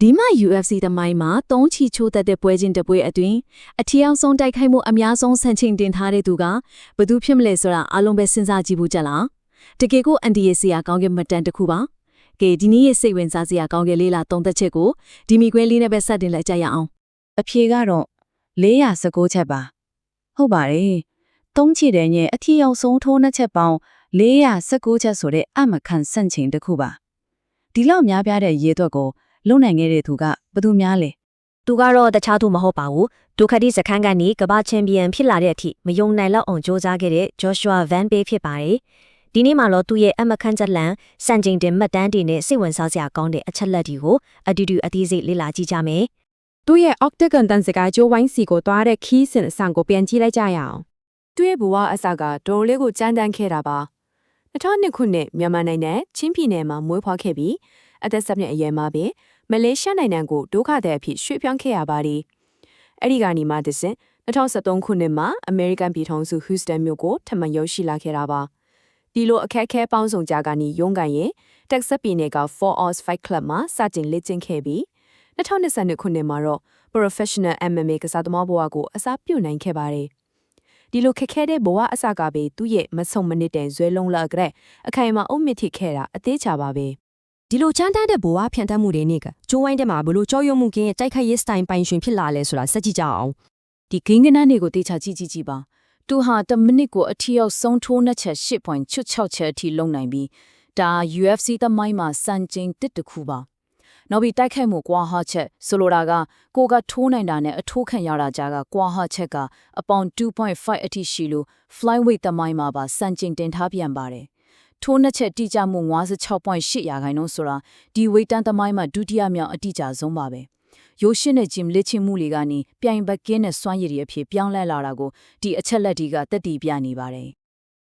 ဒီမှာ UFC သမိုင်းမှာ3ချီချိုးသက်တဲ့ပွဲချင်းတစ်ပွဲအတွင်းအထီအောင်ဆုံးတိုက်ခိုက်မှုအများဆုံးဆန့်ကျင်တင်ထားတဲ့သူကဘယ်သူဖြစ်မလဲဆိုတာအားလုံးပဲစဉ်းစားကြည့်ဖို့ကြလားတကယ်ကိုအန်ဒီရဲ့ဆရာကောင်းကင်မတန်တစ်ခုပါကဲဒီနေ့ရဲ့စိတ်ဝင်စားစရာကောင်းကင်လေးလာသုံးသက်ချက်ကိုဒီမီကွဲလေးနဲ့ပဲစတင်လိုက်ကြရအောင်အဖြေကတော့419ချက်ပါဟုတ်ပါတယ်3ချီတဲ့ညအထီအောင်ဆုံးထိုးနှစ်ချက်ပေါင်း419ချက်ဆိုတဲ့အမခံဆန့်ကျင်တစ်ခုပါဒီလောက်များပြားတဲ့ရေသွက်ကိုလုံနိုင်ခဲ့တဲ့သူကဘယ်သူများလဲသူကတော့တခြားသူမဟုတ်ပါဘူးဒုခတိစခန်းကနေကမ္ဘာချန်ပီယံဖြစ်လာတဲ့အထိမယုံနိုင်လောက်အောင်စ조사ခဲ့တဲ့ Joshua Van Bay ဖြစ်ပါတယ်ဒီနေ့မှာတော့သူ့ရဲ့အမခန့်ချက်လန်စံချိန်တင်မှတ်တမ်းတွေနဲ့စိတ်ဝင်စားစရာကောင်းတဲ့အချက်လက်တွေကိုအတူတူအသေးစိတ်လေ့လာကြည့်ကြမယ်သူ့ရဲ့ Octagon တန်စကားကျိုးဝိုင်းစီကိုတွားတဲ့ခီးစင်အဆောင်ကိုပြန်ကြည့်လိုက်ကြရအောင်သူ့ရဲ့ဘဝအစကဒေါ်လေးကိုကြမ်းတမ်းခဲ့တာပါ2002ခုနှစ်မြန်မာနိုင်ငံချင်းပြည်နယ်မှာမွေးဖွားခဲ့ပြီးအသက်10နှစ်အရွယ်မှာပဲမလေးရှားနိုင်ငံကိုဒုက္ခသည်အဖြစ်ရွှေ့ပြောင်းခဲ့ရပါတယ်။အဲ့ဒီကနေမှတစ်ဆင့်2013ခုနှစ်မှာအမေရိကန်ပြည်ထောင်စု Houston မြို့ကိုထပ်မံရောက်ရှိလာခဲ့တာပါ။ဒီလိုအခက်အခဲပေါင်းစုံကြားကနေရုန်းကန်ရင် Texas ပြည်နယ်က Four Oz Fight Club မှာစတင်လေ့ကျင့်ခဲ့ပြီး2022ခုနှစ်မှာတော့ Professional MMA ကစားသမားဘဝကိုအစားပြုနိုင်ခဲ့ပါတယ်။ဒီလိုခက်ခဲတဲ့ဘဝအစကပဲသူ့ရဲ့မဆုံမနစ်တဲ့ဇွဲလုံးလာကြတဲ့အခိုင်အမာအုံမြင့်ထိခဲ့တာအသေးချပါပဲ။ဒီလိုချမ်းတမ်းတဲ့ဘဝဖြန့်တမ်းမှုတွေနဲ့ကကျိုးဝိုင်းတဲ့မှာဘလို့ကြောက်ရွံ့မှုကင်းရဲ့တိုက်ခိုက်ရေးစတိုင်ပိုင်ရှင်ဖြစ်လာလဲဆိုတာစက်ကြည့်ကြအောင်ဒီဂိမ်းကနန်းတွေကိုတေချာကြည့်ပါသူဟာ1မိနစ်ကိုအထီရောက်ဆုံးထိုးနှစ်ချက်8.66ချက်အထိလုံနိုင်ပြီးဒါ UFC သမိုင်းမှာစံချိန်တစ်တစ်ခုပါနောက်ပြီးတိုက်ခိုက်မှုကွာဟချက်ဆိုလိုတာကကိုကထိုးနိုင်တာနဲ့အထိုးခံရတာကြားကကွာဟချက်ကအပေါင် 2.5 အထိရှိလို့ flyweight သမိုင်းမှာပါစံချိန်တင်ထားပြန်ပါတယ်ထိုးနှစ်ချက်တိကျမှု56.8%ဆိုတာဒီဝိတ်တန်းသမိုင်းမှာဒုတိယမြောက်အတိအကျဆုံးပါပဲရိုးရှင်းတဲ့ဂျင်လက်ချင်းမှုတွေကနေပြိုင်ဘက်ကင်းတဲ့စွမ်းရည်တွေအဖြစ်ပြောင်းလဲလာတာကိုဒီအချက်လက်တွေကသက်တည်ပြနေပါတယ်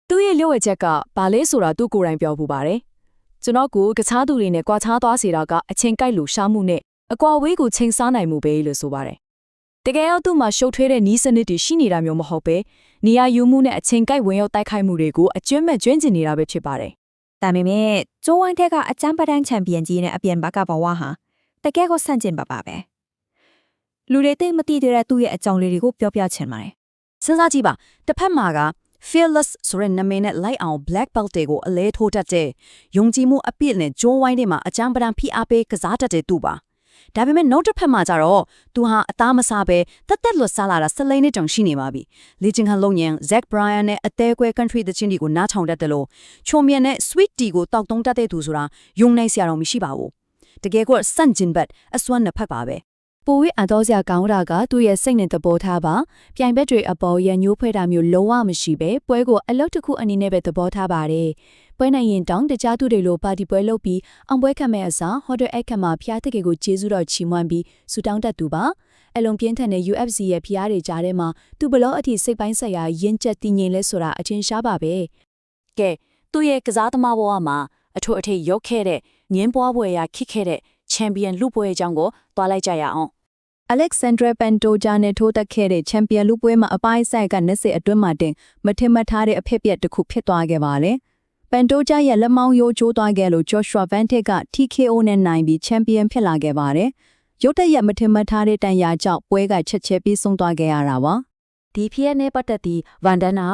သူ့ရဲ့လျှို့ဝှက်ချက်ကဘာလဲဆိုတာသူ့ကိုယ်တိုင်ပြောပူပါတယ်ကျွန်တော်ကကခြားသူတွေနဲ့ကြွားချားသွားစေတာကအချိန်ကိုက်လို့ရှားမှုနဲ့အကွာဝေးကိုချိန်စားနိုင်မှုပဲလို့ဆိုပါတယ်တကယ်တော့သူ့မှာရှုပ်ထွေးတဲ့နီးစနစ်တွေရှိနေတာမျိုးမဟုတ်ပဲနေရာယူမှုနဲ့အချိန်ကိုက်ဝင်ရောက်တိုက်ခိုက်မှုတွေကိုအကျွမ်းမဲ့ကျွမ်းကျင်နေတာပဲဖြစ်ပါတယ်ဒါပေမဲ့ကျိုးဝိုင်းထက်ကအချမ်းပတန်းချန်ပီယံကြီးနဲ့အပြင်ဘက်ကဘဝဟာတကယ်ကိုဆန့်ကျင်ပါပဲလူတွေသိမသိတဲ့သူ့ရဲ့အကြောင်းလေးတွေကိုပြောပြချင်ပါတယ်စဉ်းစားကြည့်ပါတစ်ဖက်မှာက fearless ဆိုတဲ့နာမည်နဲ့လိုက်အောင် black belt တွေကိုအလဲထိုးတတ်တဲ့ယုံကြည်မှုအပြည့်နဲ့ဂျိုးဝိုင်းတွေမှာအချမ်းပတန်းဖိအားပေးကစားတတ်တဲ့သူပါဒါပေမဲ့နောက်တစ်ဖက်မှာကျတော့သူဟာအသားမစားပဲတက်လွတ်စားလာတာ10နှစ်တောင်ရှိနေပါပြီလေ့ကျင့်ခန်းလုပ်ရင် Zack Bryan နဲ့အသေးကွဲ country သချင်းတွေကိုနားထောင်တတ်တယ်လို့ချုံမြန်နဲ့ sweet tea ကိုတောက်တုံးတတ်တဲ့သူဆိုတာယုံနိုင်စရာတော့မရှိပါဘူးတကယ်ကိုစန့်ကျင်ဘက်အစွမ်းနှစ်ဖက်ပါပဲပိုဝေးအတော်စရာကောင်းတာကသူ့ရဲ့စိတ်နဲ့သဘောထားပါပြိုင်ဘက်တွေအပေါ်ရန်ညိုးဖွဲ့တာမျိုးလုံးဝမရှိပဲပွဲကိုအလုပ်တစ်ခုအနေနဲ့ပဲသဘောထားပါတယ်ပွဲနိုင်ရင်တောင်းတကြားသူတွေလိုပါတီပွဲလုပ်ပြီးအောင်ပွဲခံမဲ့အစားဟိုတယ်အခမ်းမှာဖျားတကယ်ကိုကျေးဇူးတော်ချီးမွမ်းပြီးဆူတောင်းတတ်သူပါအလုံးပြင်းထန်တဲ့ UFC ရဲ့ဖျားတွေကြားထဲမှာသူဘလော့အထိစိတ်ပိုင်းဆိုင်ရာရင်းချက်တည်ငြိမ်လဲဆိုတာအချင်းရှားပါပဲကဲသူ့ရဲ့ကစားသမားဘဝမှာအထွတ်အထိပ်ရုပ်ခဲ့တဲ့ငင်းပွားပွဲရာခိခဲ့တဲ့ချန်ပီယံလူပွဲအကြောင်းကိုတွားလိုက်ကြရအောင်Alexandra Pantoja နဲ့ထိုးတက်ခဲ့တဲ့ချန်ပီယံလူပွဲမှာအပိုင်းဆိုင်က20အတွင်းမှာတင်မထင်မှတ်ထားတဲ့အဖြစ်အပျက်တစ်ခုဖြစ်သွားခဲ့ပါလေ။ Pantoja ရဲ့လက်မောင်းရိုးကျိုးသွားခဲ့လို့ Joshua Van Tek က TKO နဲ့နိုင်ပြီးချန်ပီယံဖြစ်လာခဲ့ပါတယ်။ရုတ်တရက်မထင်မှတ်ထားတဲ့တန်ရာကြောင့်ပွဲကချက်ချင်းပြီးဆုံးသွားခဲ့ရတာပါ။ဒီဖြစ်နဲ့ပတ်သက်ပြီး Van Dan က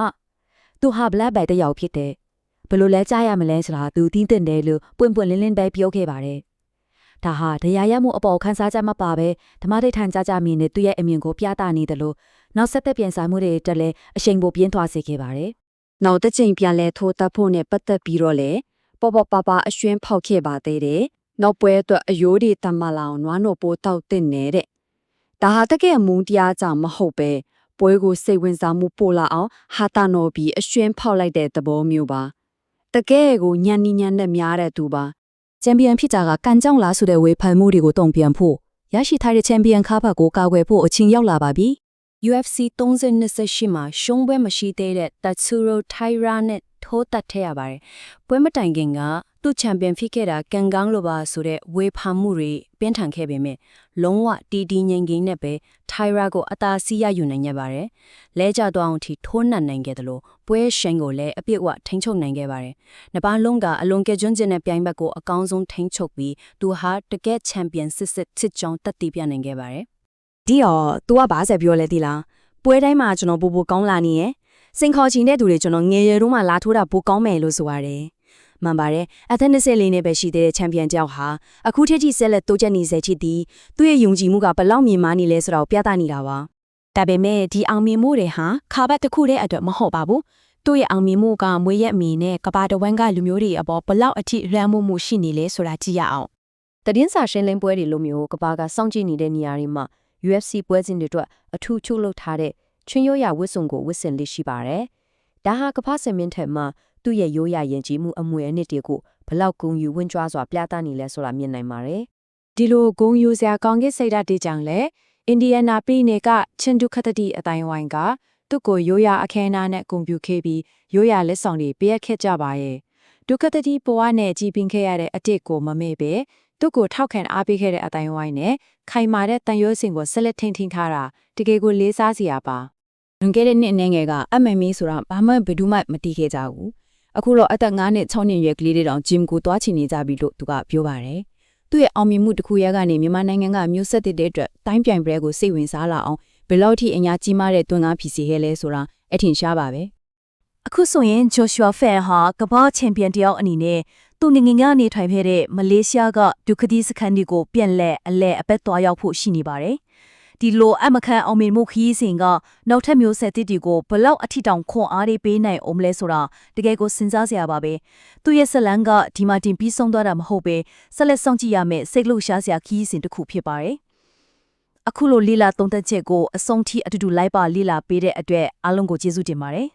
သူဟာ Black Belt တယောက်ဖြစ်တယ်။ဘယ်လိုလဲကြားရမလဲဆိုတာသူသိတဲ့တယ်လို့ပွင့်ပွင့်လင်းလင်းပဲပြောခဲ့ပါတယ်။ဒါဟာတရားရမှုအပေါ်ခန်းစားချက်မပါပဲဓမ္မဒိဋ္ဌာန်ကြကြမြင်နဲ့သူ့ရဲ့အမြင်ကိုပြသနေတယ်လို့နောက်ဆက်သက်ပြန်ဆိုင်မှုတွေတက်လဲအရှိန်ပိုပြင်းသွားစေခဲ့ပါတယ်။နောက်တစ်ချိန်ပြန်လဲထိုးတက်ဖို့နဲ့ပတ်သက်ပြီးတော့လေပေါ်ပါအရွှင်းဖောက်ခဲ့ပါသေးတယ်။နောက်ပွဲအတွက်အယိုးတွေတမလောင်နွားနို့ပိုးတောက်တင်နေတဲ့။ဒါဟာတကယ်မူတရားကြောင့်မဟုတ်ပဲပွဲကိုစိတ်ဝင်စားမှုပိုလာအောင်ဟာတာနော်ပြီးအရွှင်းဖောက်လိုက်တဲ့သဘောမျိုးပါ။တကယ်ကိုညံ့နဲ့များတဲ့သူပါချန်ပီယံဖြစ်တာကကန်ကြောင့်လားဆိုတဲ့ဝေဖန်မှုတွေကိုတုံ့ပြန်ဖို့ရရှိထားတဲ့ချန်ပီယံခါဘတ်ကိုကာကွယ်ဖို့အချိန်ရောက်လာပါပြီ UFC 30-28မှာရှုံးပွဲမရှိသေးတဲ့ Tatsuro Taira နဲ့ထိုးတက်ထည့်ရပါတယ်ပွဲမတိုင်ခင်က သူချန်ပီယံဖြစ်ခဲ့တာကန်ကောင်းလိုပါဆိုတဲ့ဝေဖန်မှုတွေပြင်းထန်ခဲ့ပေမဲ့လုံးဝတီတီငြိမ်ငြိမ်နဲ့ပဲထိုင်ရာကိုအသာစီးရယူနိုင်ခဲ့ပါတယ်။လဲကျသွားအောင်ထိထိုးနှံနိုင်ခဲ့တယ်လို့ပွဲရှင်ကိုလည်းအပြည့်အဝထိန်းချုပ်နိုင်ခဲ့ပါတယ်။နှစ်ပါးလုံးကအလွန်ကဲကျွန်းကျင်တဲ့ပြိုင်ဘက်ကိုအကောင်းဆုံးထိန်းချုပ်ပြီးသူဟာတကယ့်ချန်ပီယံစစ်ကြောင်းတက်တည်ပြနိုင်ခဲ့ပါတယ်။ ဒီတော့ तू ကဘာဆက်ပြောလဲဒီလားပွဲတိုင်းမှာကျွန်တော်ပိုကောင်းလာနေရဲ့စင်ခေါ်ချင်တဲ့သူတွေကျွန်တော်ငယ်ရွယ်တုန်းမှလာထိုးတာပိုကောင်းမယ်လို့ဆိုရတယ်မှန်ပါတယ်အသက်20လေးနဲ့ပဲရှိသေးတဲ့ချန်ပီယံတယောက်ဟာအခုထက်ထိဆက်လက်တိုးချက်နေစေချစ်သည်သူ့ရဲ့ယုံကြည်မှုကဘလောက်မြင့်မားနေလဲဆိုတာကိုပြသနေတာပါ ဒါပေမဲ့ဒီအောင်မြင်မှုတွေဟာခါဘတ်တစ်ခုတည်းအတွက်မဟုတ်ပါဘူးသူ့ရဲ့အောင်မြင်မှုကမွေးရက်မီနဲ့ကဘာတဝန်းကလူမျိုးတွေအပေါ်ဘလောက်အထိရမ်းမှုရှိနေလဲဆိုတာကြည့်ရအောင် တည်င်းစာရှင်းလင်းပွဲတွေလိုမျိုးကဘာကစောင့်ကြည့်နေတဲ့နေရာတွေမှာ UFC ပွဲစဉ်တွေအတွက်အထူးချုပ်လုပ်ထားတဲ့ချွင်းရိုးရဝစ်စုံကိုဝစ်ဆင်လေးရှိပါတယ်။ဒါဟာကမ္ဘာ့စင်မင်းထက်မှာသူ့ရဲ့ရိုးရရင်ကြီးမှုအမွေအနှစ်တွေကိုဘလောက်ဂုဏ်ယူဝင့်ကြွားစွာပြသနေလဲဆိုတာမြင်နိုင်ပါတယ်။ ဒီလိုဂုံယူစရာကောင်းကင်စိတ်ဓာတ်တွေကြောင့်လည်းအိန္ဒိယနာပြည်နယ်ကချင်းဒုခတတိအတိုင်းဝိုင်းကသူ့ကိုရိုးရအခမ်းအနားနဲ့ဂုဏ်ပြုခဲ့ပြီးရိုးရလက်ဆောင်တွေပေးအပ်ခဲ့ကြပါရဲ့ဒုခတတိဘဝနဲ့ကြည်ပင်ခဲ့ရတဲ့အတိတ်ကိုမမေ့ပဲသူ့ကိုထောက်ခံအားပေးခဲ့တဲ့အတိုင်းဝိုင်းနဲ့ခိုင်မာတဲ့တန်ရုံးစင်ကိုဆက်လက်ထိန်းသိမ်းထားတာတကယ်ကိုလေးစားစရာပါ လွန်ခဲ့တဲ့နှစ်အနေငယ်ကအမမီဆိုတာဘာမှဘယ်သူမှမတီးခဲ့ကြဘူးအခုတော့အသက်9နှစ်6နှစ်ရွယ်ကလေးတွေတောင်ဂျင်ကိုတွားချင်နေကြပြီလို့သူကပြောပါတယ်သူ့ရဲ့အောင်မြင်မှုတစ်ခုရဲကနေမြန်မာနိုင်ငံကမျိုးဆက်တဲ့အတွက်တိုင်းပြိုင်ပွဲကိုစိတ်ဝင်စားလာအောင်ဘယ်လောက်ထိအညာကြီးမားတဲ့တွန်းကားဖြစ်စေခဲ့လဲဆိုတာအထင်ရှားပါပဲအခုဆိုရင် Joshua Fan ဟာကမ္ဘာချန်ပီယံတယောက်အနေနဲ့သူငငငကနေထိုင်ခဲ့တဲ့မလေးရှားကဒုက္ခတိစခန်းဒီကိုပြန်လဲအလဲအပက်သွားရောက်ဖို့ရှိနေပါတယ်ဒီလိုအမခန့်အောင်မြင်မှုခီးစဉ်ကနောက်ထပ်မျိုးဆက်တီကိုဘလောက်အထီတောင်ခွန်အားတွေပေးနိုင်အောင်လဲဆိုတာတကယ်ကိုစဉ်းစားစရာပါပဲသူရဲ့ဇလန်းကဒီမှာတင်ပြီးဆုံးသွားတာမဟုတ်ပဲဆက်လက်ဆောင်ကြည့်ရမယ့်စိတ်လှုပ်ရှားစရာခီးစဉ်တစ်ခုဖြစ်ပါတယ်အခုလိုလီလာသုံးသက်ချက်ကိုအဆုံးထိအတူတူလိုက်ပါလီလာပေးတဲ့အတွက်အားလုံးကိုကျေးဇူးတင်ပါတယ်